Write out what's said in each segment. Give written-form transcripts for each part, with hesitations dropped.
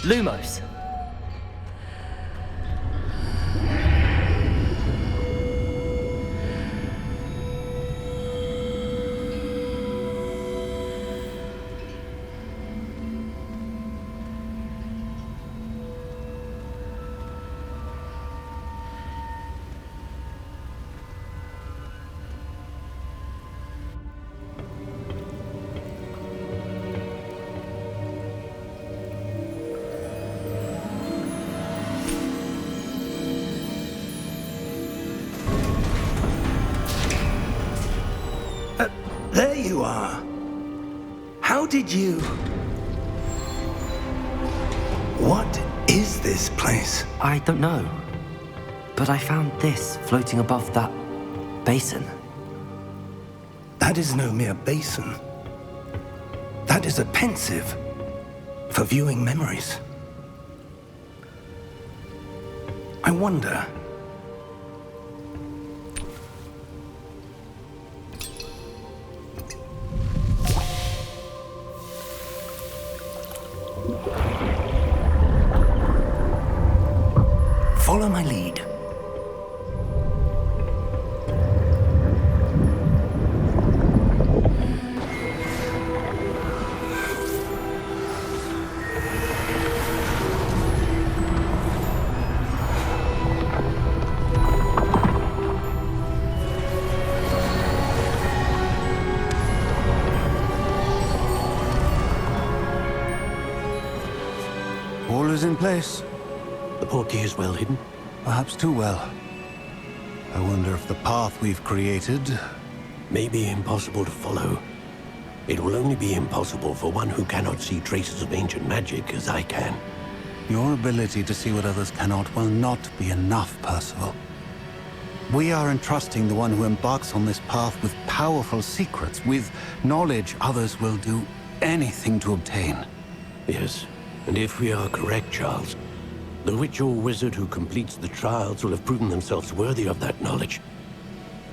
Lumos. There you are. How did you... What is this place? I don't know. But I found this floating above that basin. That is no mere basin. That is a pensive for viewing memories. I wonder... Follow my lead. All is in place. The portkey is well hidden. Perhaps too well. I wonder if the path we've created... May be impossible to follow. It will only be impossible for one who cannot see traces of ancient magic as I can. Your ability to see what others cannot will not be enough, Percival. We are entrusting the one who embarks on this path with powerful secrets, with knowledge others will do anything to obtain. Yes, and if we are correct, Charles, the witch or wizard who completes the trials will have proven themselves worthy of that knowledge,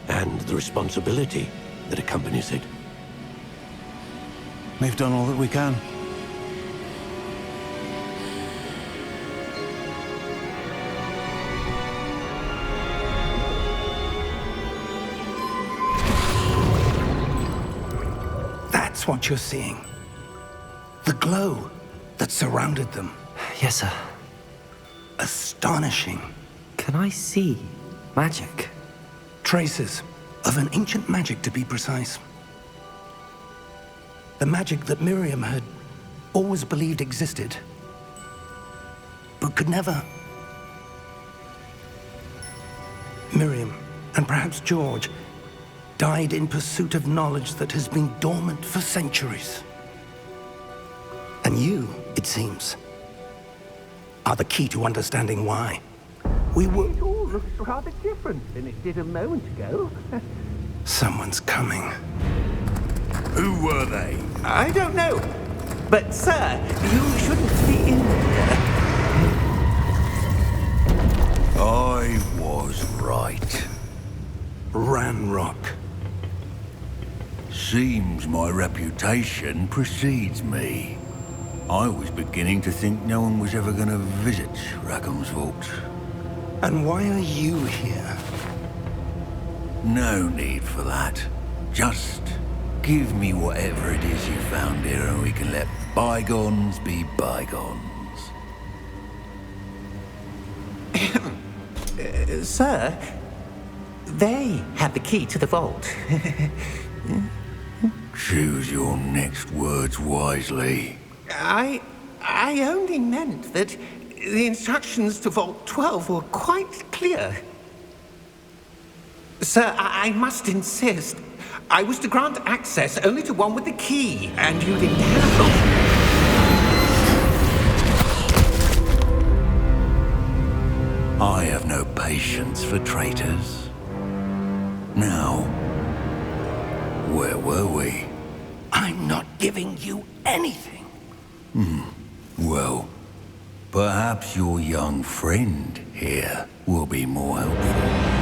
and the responsibility that accompanies it. We've done all that we can. That's what you're seeing. The glow that surrounded them. Yes, sir. Astonishing. Can I see magic? Traces of an ancient magic, to be precise. The magic that Miriam had always believed existed, but could never. Miriam, and perhaps George, died in pursuit of knowledge that has been dormant for centuries. And you, it seems, are the key to understanding why. We were... It all looks rather different than it did a moment ago. Someone's coming. Who were they? I don't know. But, sir, you shouldn't be in here. I was right. Ranrock. Seems my reputation precedes me. I was beginning to think no one was ever going to visit Rackham's vault. And why are you here? No need for that. Just give me whatever it is you found here and we can let bygones be bygones. Sir, they have the key to the vault. Choose your next words wisely. I only meant that the instructions to Vault 12 were quite clear. Sir, I must insist. I was to grant access only to one with the key, and you didn't have. I have no patience for traitors. Now, where were we? I'm not giving you anything. Well, perhaps your young friend here will be more helpful.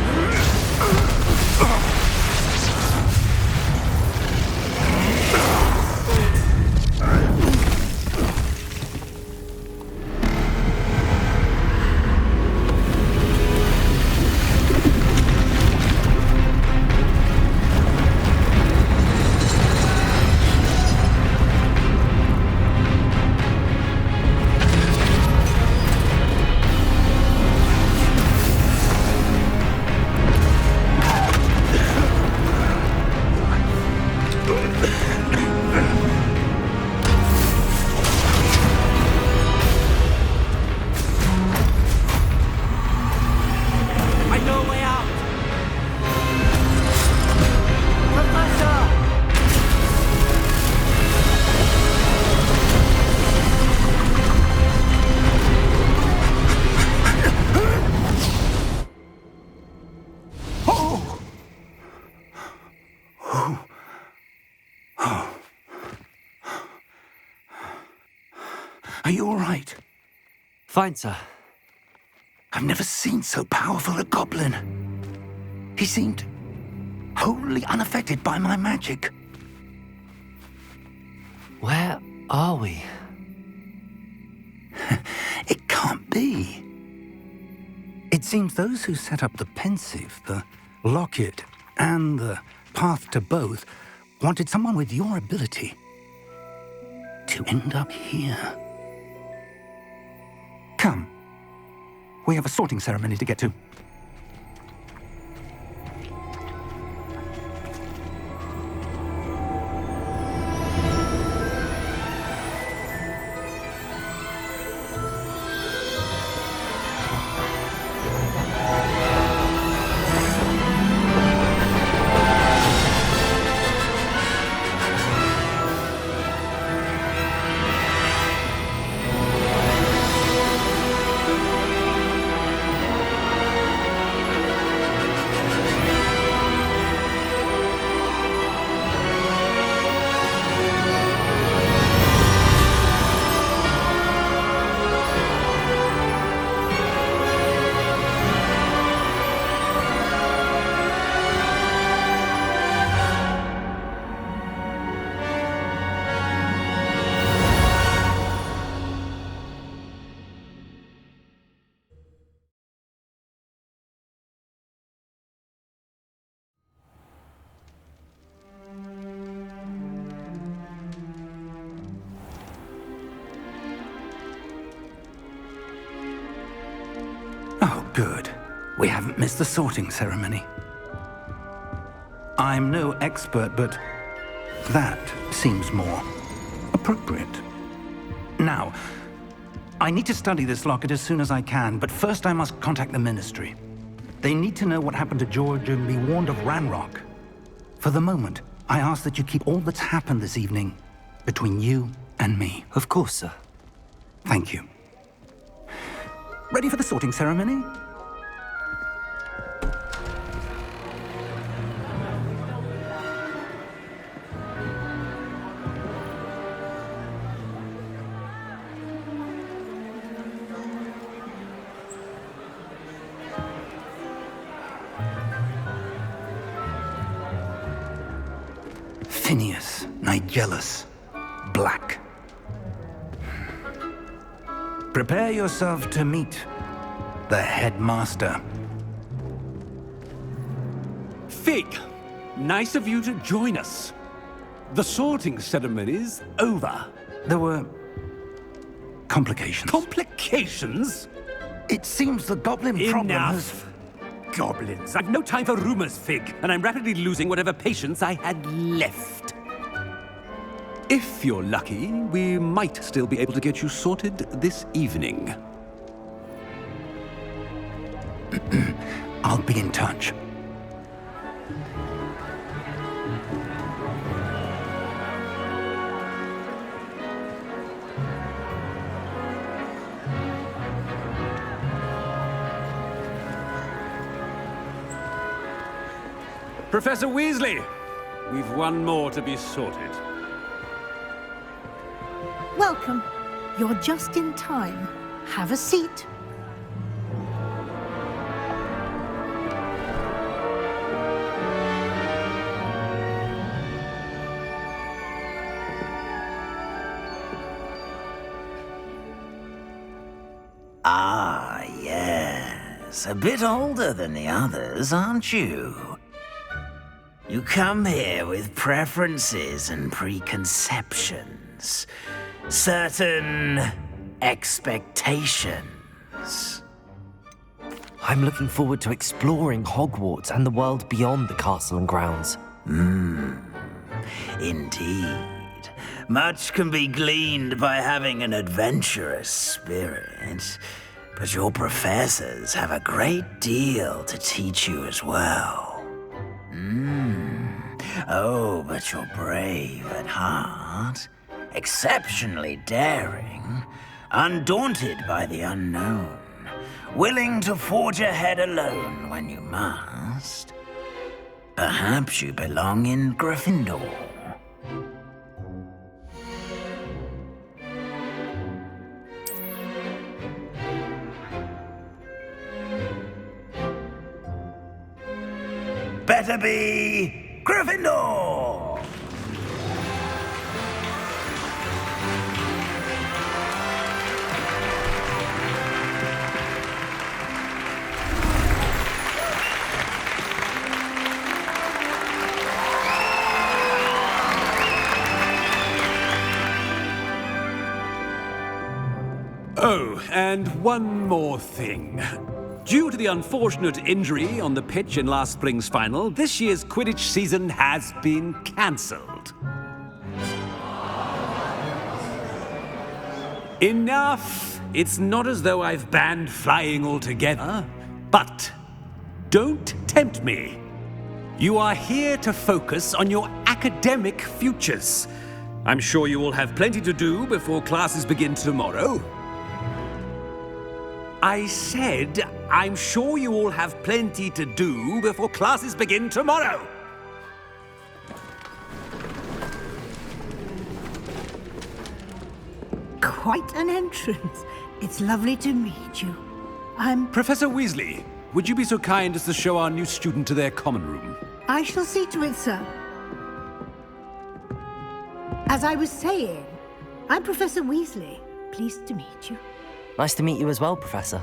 no way out! Professor! Are you all right? Fine, sir. I've never seen so powerful a goblin. He seemed wholly unaffected by my magic. Where are we? It can't be. It seems those who set up the pensive, the locket, and the path to both wanted someone with your ability to end up here. Come. We have a sorting ceremony to get to. Oh, good. We haven't missed the sorting ceremony. I'm no expert, but that seems more appropriate. Now, I need to study this locket as soon as I can, but first I must contact the Ministry. They need to know what happened to George and be warned of Ranrock. For the moment, I ask that you keep all that's happened this evening between you and me. Of course, sir. Thank you. Ready for the sorting ceremony? Phineas Nigellus Black. Prepare yourself to meet the headmaster. Fig, nice of you to join us. The sorting ceremony's over. There were complications. Complications? It seems the goblin problem has... Enough. Goblins. I've no time for rumors, Fig, and I'm rapidly losing whatever patience I had left. If you're lucky, we might still be able to get you sorted this evening. I'll be in touch. Professor Weasley, we've one more to be sorted. Welcome. You're just in time. Have a seat. Ah, yes. A bit older than the others, aren't you? You come here with preferences and preconceptions. Certain expectations. I'm looking forward to exploring Hogwarts and the world beyond the castle and grounds. Indeed. Much can be gleaned by having an adventurous spirit. but your professors have a great deal to teach you as well. Oh, but you're brave at heart, exceptionally daring, undaunted by the unknown, willing to forge ahead alone when you must. Perhaps you belong in Gryffindor. Better be Gryffindor! Oh, and one more thing. Due to the unfortunate injury on the pitch in last spring's final, this year's Quidditch season has been cancelled. Enough! It's not as though I've banned flying altogether, but don't tempt me. You are here to focus on your academic futures. I'm sure you will have plenty to do before classes begin tomorrow. I said, I'm sure you all have plenty to do before classes begin tomorrow. Quite an entrance. It's lovely to meet you. I'm... Professor Weasley, would you be so kind as to show our new student to their common room? I shall see to it, sir. As I was saying, I'm Professor Weasley. Pleased to meet you. Nice to meet you as well, Professor.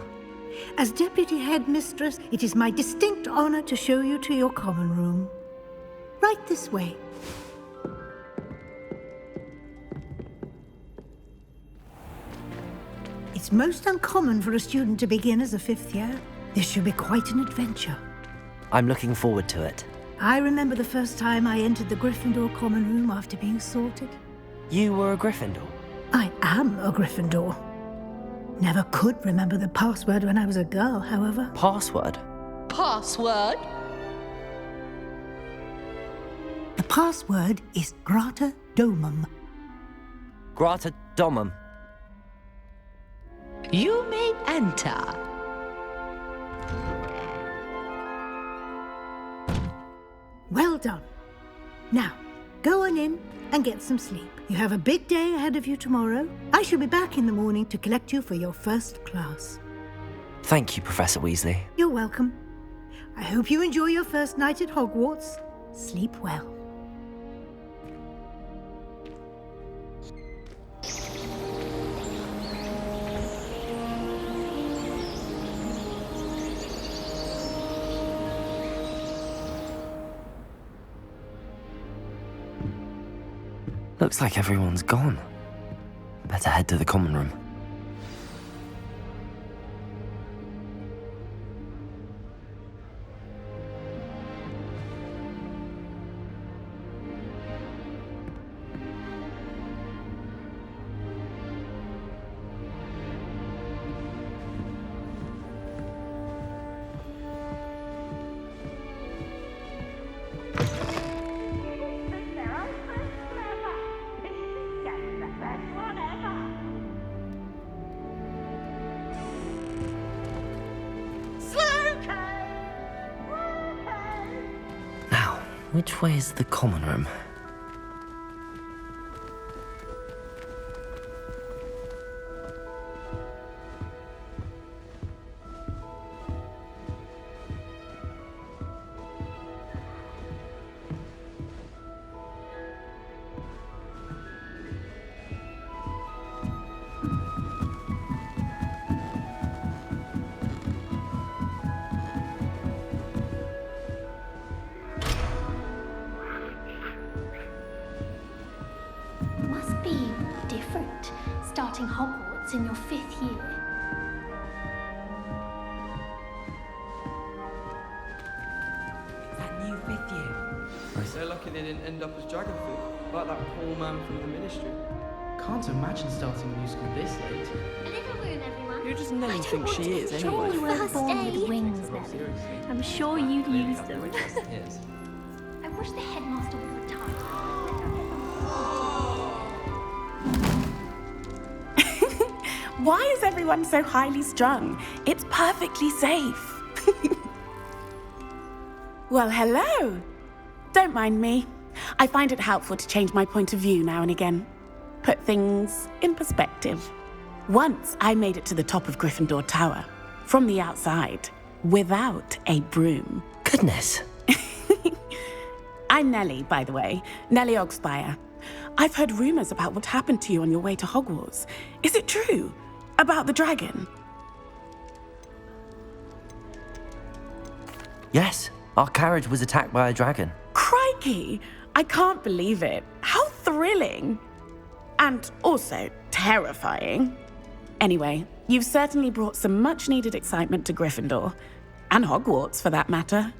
As Deputy Headmistress, it is my distinct honor to show you to your common room. Right this way. It's most uncommon for a student to begin as a fifth year. This should be quite an adventure. I'm looking forward to it. I remember the first time I entered the Gryffindor common room after being sorted. You were a Gryffindor? I am a Gryffindor. Never could remember the password when I was a girl, however. Password? Password? The password is Grata Domum. Grata Domum. You may enter. Well done. Now, go on in and get some sleep. You have a big day ahead of you tomorrow. I shall be back in the morning to collect you for your first class. Thank you, Professor Weasley. You're welcome. I hope you enjoy your first night at Hogwarts. Sleep well. Looks like everyone's gone. Better head to the common room. Which way is the common room? Must be different, starting Hogwarts in your 5th year. That new 5th year. So lucky they didn't end up as dragon food, like that poor man from the Ministry. Can't imagine starting a new school this late. A little room, everyone. Who does Nelly think she is, Sure, anyway? you weren't born with wings, Nelly. I'm sure you'd use them. Yes. I wish the headmaster would retire. Why is everyone so highly strung? It's perfectly safe. Well, hello. Don't mind me. I find it helpful to change my point of view now and again. Put things in perspective. Once I made it to the top of Gryffindor Tower, from the outside, without a broom. Goodness. I'm Nellie, by the way. Nellie Ogspire. I've heard rumors about what happened to you on your way to Hogwarts. Is it true? About the dragon? Yes, our carriage was attacked by a dragon. Crikey! I can't believe it. How thrilling! And also terrifying. Anyway, you've certainly brought some much-needed excitement to Gryffindor. And Hogwarts, for that matter.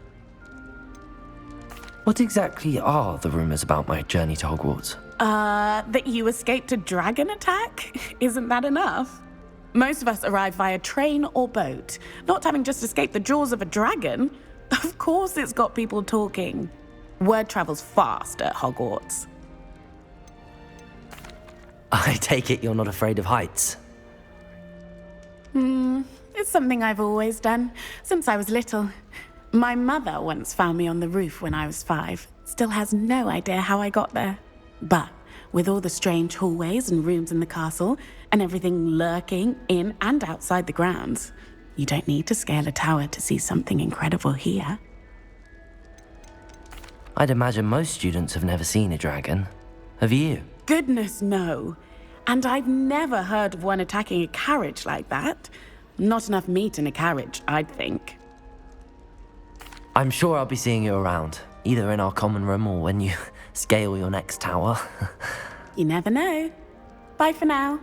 What exactly are the rumors about my journey to Hogwarts? That you escaped a dragon attack? Isn't that enough? Most of us arrive via train or boat, not having just escaped the jaws of a dragon. Of course it's got people talking. Word travels fast at Hogwarts. I take it you're not afraid of heights. It's something I've always done, since I was little. My mother once found me on the roof when I was 5. Still has no idea how I got there. But with all the strange hallways and rooms in the castle, and everything lurking in and outside the grounds, you don't need to scale a tower to see something incredible here. I'd imagine most students have never seen a dragon. Have you? Goodness, no. And I've never heard of one attacking a carriage like that. Not enough meat in a carriage, I'd think. I'm sure I'll be seeing you around, either in our common room or when you scale your next tower. You never know. Bye for now.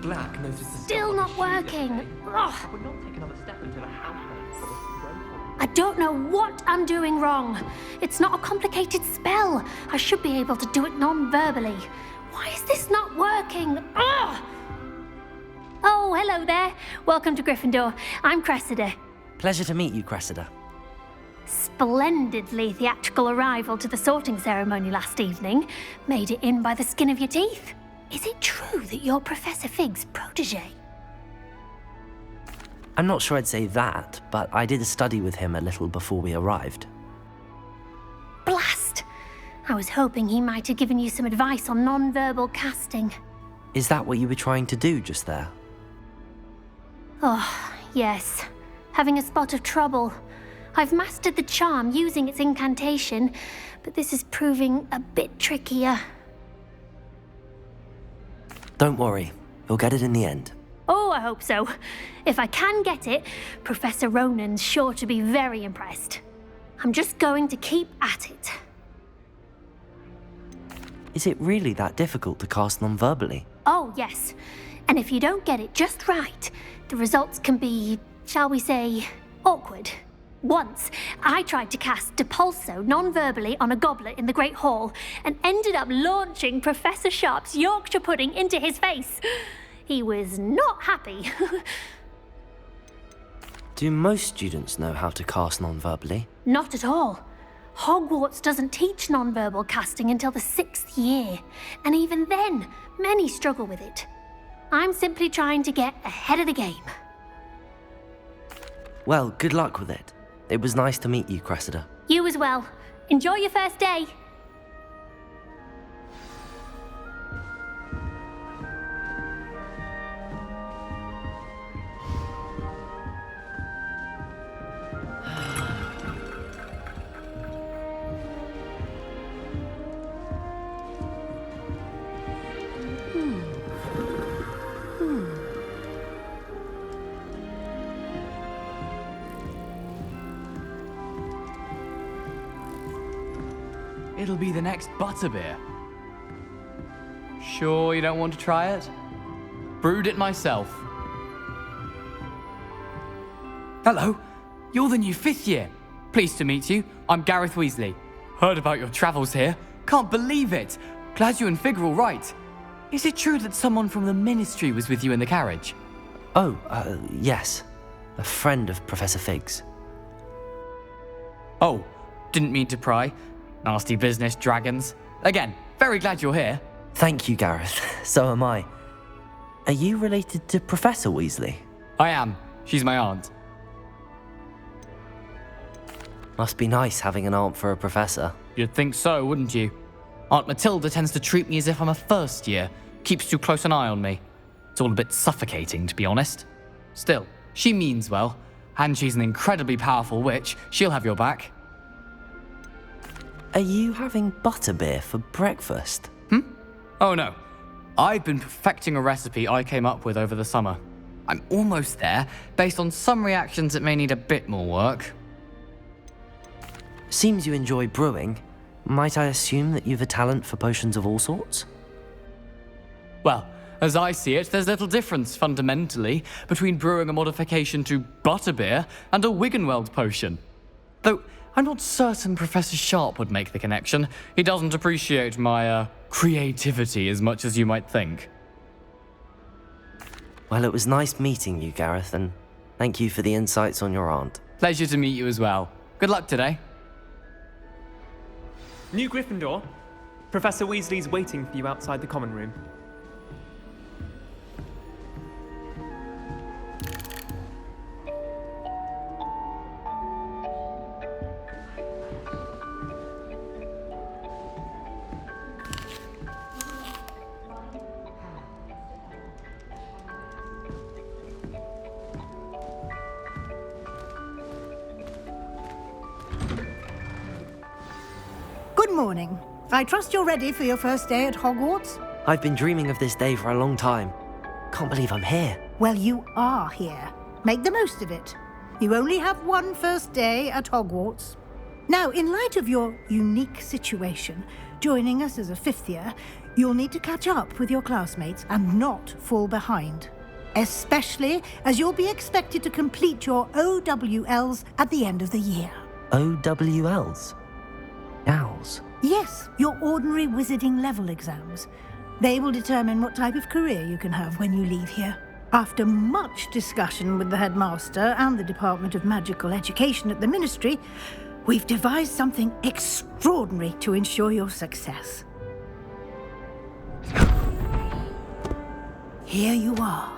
Black noticed the Still step on not the working. shoe. Ugh. I would not take another step until a housemaid put a rope on. I don't know what I'm doing wrong. It's not a complicated spell. I should be able to do it non-verbally. Why is this not working? Ugh! Oh, hello there. Welcome to Gryffindor. I'm Cressida. Pleasure to meet you, Cressida. Splendidly theatrical arrival to the sorting ceremony last evening. Made it in by the skin of your teeth. Is it true that you're Professor Fig's protege? I'm not sure I'd say that, but I did a study with him a little before we arrived. Blast! I was hoping he might have given you some advice on non-verbal casting. Is that what you were trying to do just there? Oh, yes. Having a spot of trouble. I've mastered the charm using its incantation, but this is proving a bit trickier. Don't worry, you'll get it in the end. Oh, I hope so. If I can get it, Professor Ronan's sure to be very impressed. I'm just going to keep at it. Is it really that difficult to cast non-verbally? Oh, yes. And if you don't get it just right, the results can be, shall we say, awkward. Once, I tried to cast Depulso non-verbally on a goblet in the Great Hall and ended up launching Professor Sharp's Yorkshire pudding into his face. He was not happy. Do most students know how to cast non-verbally? Not at all. Hogwarts doesn't teach non-verbal casting until the 6th year, and even then, many struggle with it. I'm simply trying to get ahead of the game. Well, good luck with it. It was nice to meet you, Cressida. You as well. Enjoy your first day. It'll be the next butterbeer. Sure you don't want to try it? Brewed it myself. Hello. You're the new 5th year. Pleased to meet you. I'm Gareth Weasley. Heard about your travels here. Can't believe it. Glad you and Fig are all right. Is it true that someone from the Ministry was with you in the carriage? Oh, yes. A friend of Professor Fig's. Oh, didn't mean to pry. Nasty business, dragons. Again, very glad you're here. Thank you, Gareth. So am I. Are you related to Professor Weasley? I am. She's my aunt. Must be nice having an aunt for a professor. You'd think so, wouldn't you? Aunt Matilda tends to treat me as if I'm a first year. Keeps too close an eye on me. It's all a bit suffocating, to be honest. Still, she means well. And she's an incredibly powerful witch. She'll have your back. Are you having butterbeer for breakfast? Oh no. I've been perfecting a recipe I came up with over the summer. I'm almost there. Based on some reactions, it may need a bit more work. Seems you enjoy brewing. Might I assume that you've a talent for potions of all sorts? Well, as I see it, there's little difference, fundamentally, between brewing a modification to butterbeer and a Wiggenweld potion. Though, I'm not certain Professor Sharp would make the connection. He doesn't appreciate my, creativity as much as you might think. Well, it was nice meeting you, Gareth, and thank you for the insights on your aunt. Pleasure to meet you as well. Good luck today. New Gryffindor. Professor Weasley's waiting for you outside the common room. Good morning. I trust you're ready for your first day at Hogwarts? I've been dreaming of this day for a long time. Can't believe I'm here. Well, you are here. Make the most of it. You only have one first day at Hogwarts. Now, in light of your unique situation, joining us as a 5th year, you'll need to catch up with your classmates and not fall behind. Especially as you'll be expected to complete your OWLs at the end of the year. OWLs? Owls? Yes, your ordinary wizarding level exams. They will determine what type of career you can have when you leave here. After much discussion with the headmaster and the Department of Magical Education at the Ministry, we've devised something extraordinary to ensure your success. Here you are.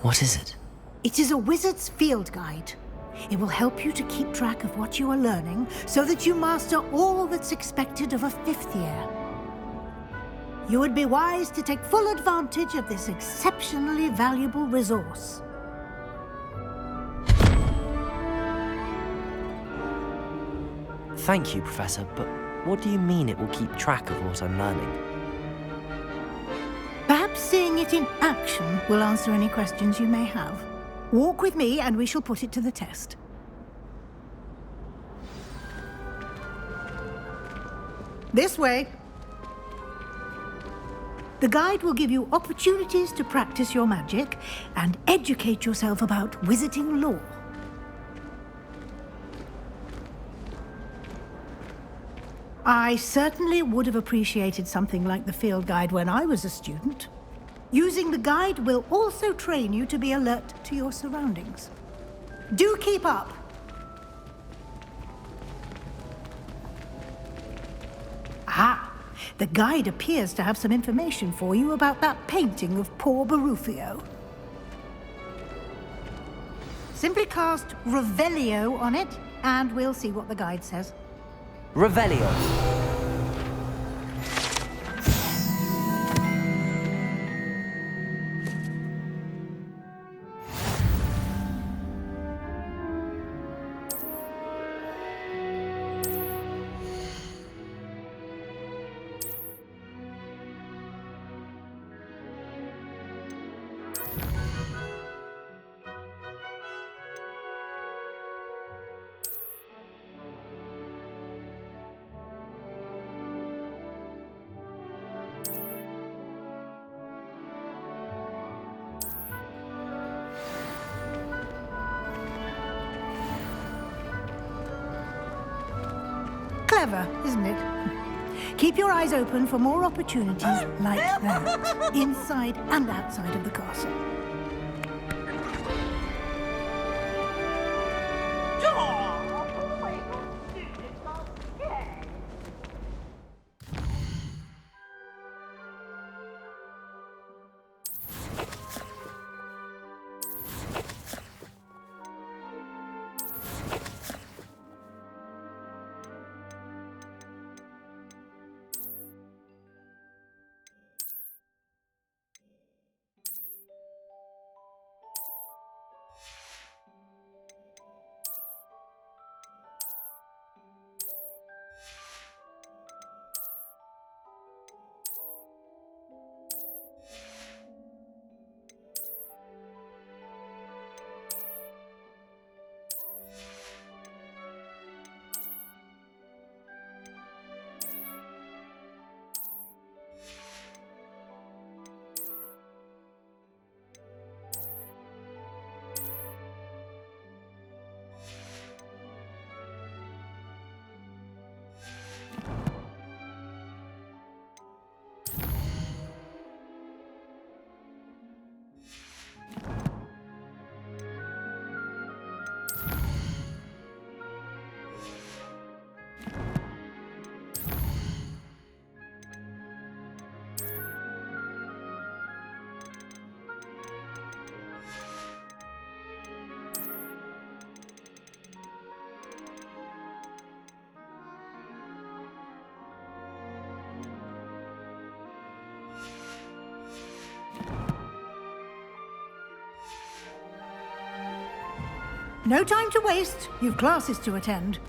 What is it? It is a wizard's field guide. It will help you to keep track of what you are learning so that you master all that's expected of a 5th year. You would be wise to take full advantage of this exceptionally valuable resource. Thank you, Professor, but what do you mean it will keep track of what I'm learning? Perhaps seeing it in action will answer any questions you may have. Walk with me and we shall put it to the test. This way. The guide will give you opportunities to practice your magic and educate yourself about wizarding lore. I certainly would have appreciated something like the field guide when I was a student. Using the guide will also train you to be alert to your surroundings. Do keep up! Ah, the guide appears to have some information for you about that painting of poor Barufio. Simply cast Revelio on it, and we'll see what the guide says. Revelio. Clever, isn't it? Keep your eyes open for more opportunities like that, inside and outside of the castle. No time to waste. You've classes to attend.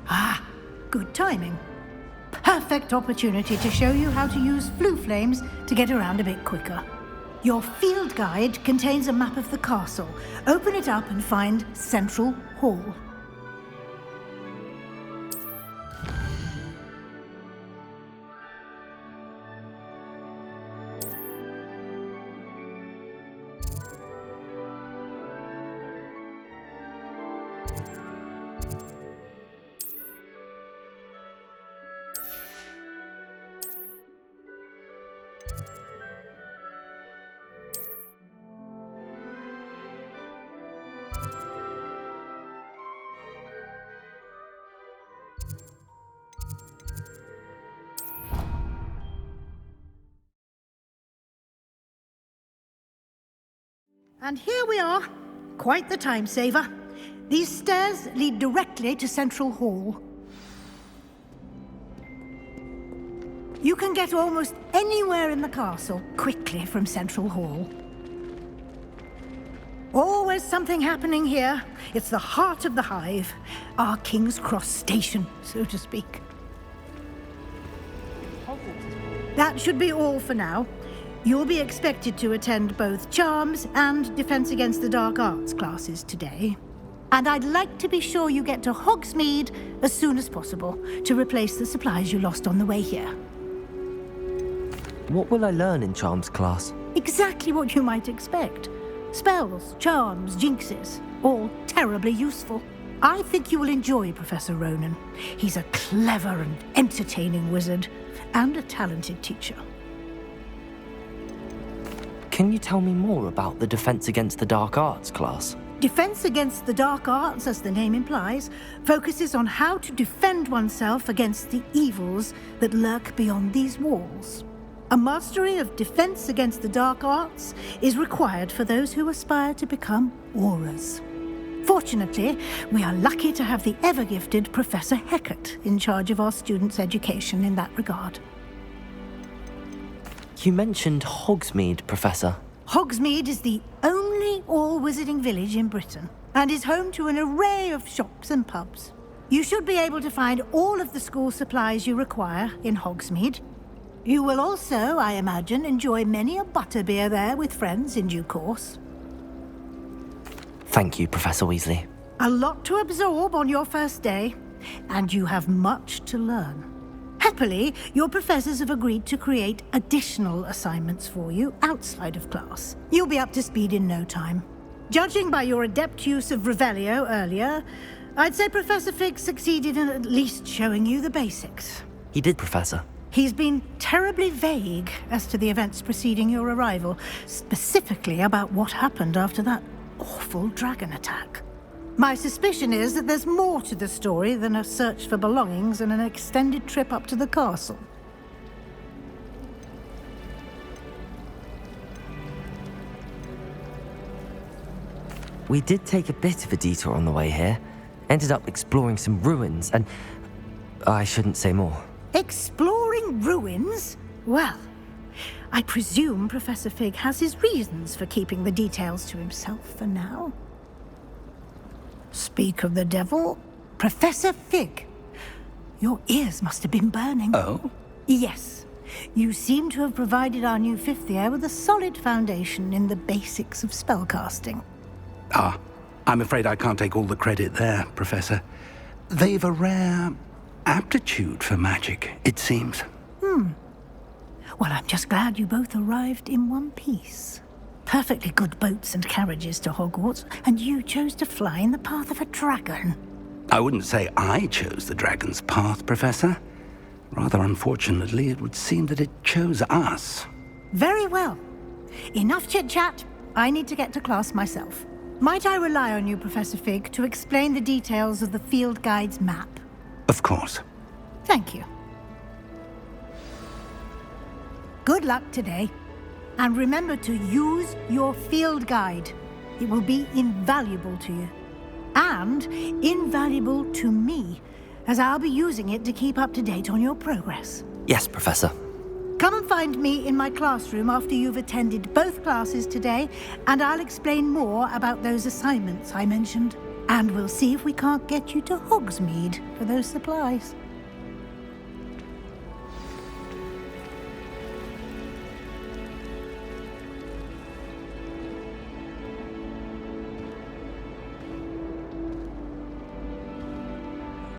Ah, good timing. Perfect opportunity to show you how to use flue flames to get around a bit quicker. Your field guide contains a map of the castle. Open it up and find Central Hall. And here we are. Quite the time saver. These stairs lead directly to Central Hall. You can get almost anywhere in the castle quickly from Central Hall. Always something happening here. It's the heart of the hive, our King's Cross station, so to speak. That should be all for now. You'll be expected to attend both Charms and Defense Against the Dark Arts classes today. And I'd like to be sure you get to Hogsmeade as soon as possible to replace the supplies you lost on the way here. What will I learn in Charms class? Exactly what you might expect. Spells, charms, jinxes, all terribly useful. I think you will enjoy Professor Ronan. He's a clever and entertaining wizard, and a talented teacher. Can you tell me more about the Defense Against the Dark Arts class? Defense Against the Dark Arts, as the name implies, focuses on how to defend oneself against the evils that lurk beyond these walls. A mastery of Defense Against the Dark Arts is required for those who aspire to become auras. Fortunately, we are lucky to have the ever-gifted Professor Hecat in charge of our students' education in that regard. You mentioned Hogsmeade, Professor. Hogsmeade is the only all-wizarding village in Britain and is home to an array of shops and pubs. You should be able to find all of the school supplies you require in Hogsmeade. You will also, I imagine, enjoy many a butterbeer there with friends in due course. Thank you, Professor Weasley. A lot to absorb on your first day, and you have much to learn. Happily, your professors have agreed to create additional assignments for you outside of class. You'll be up to speed in no time. Judging by your adept use of Revelio earlier, I'd say Professor Fig succeeded in at least showing you the basics. He did, Professor. He's been terribly vague as to the events preceding your arrival, specifically about what happened after that awful dragon attack. My suspicion is that there's more to the story than a search for belongings and an extended trip up to the castle. We did take a bit of a detour on the way here. Ended up exploring some ruins, and I shouldn't say more. Exploring ruins? Well, I presume Professor Fig has his reasons for keeping the details to himself for now. Speak of the devil, Professor Fig. Your ears must have been burning. Oh? Yes. You seem to have provided our new fifth year with a solid foundation in the basics of spellcasting. Ah, I'm afraid I can't take all the credit there, Professor. They've a rare aptitude for magic, it seems. Well, I'm just glad you both arrived in one piece. Perfectly good boats and carriages to Hogwarts, and you chose to fly in the path of a dragon. I wouldn't say I chose the dragon's path, Professor. Rather unfortunately, it would seem that it chose us. Very well. Enough chit-chat. I need to get to class myself. Might I rely on you, Professor Fig, to explain the details of the field guide's map? Of course. Thank you. Good luck today. And remember to use your field guide. It will be invaluable to you. And invaluable to me, as I'll be using it to keep up to date on your progress. Yes, Professor. Come and find me in my classroom after you've attended both classes today, and I'll explain more about those assignments I mentioned. And we'll see if we can't get you to Hogsmeade for those supplies.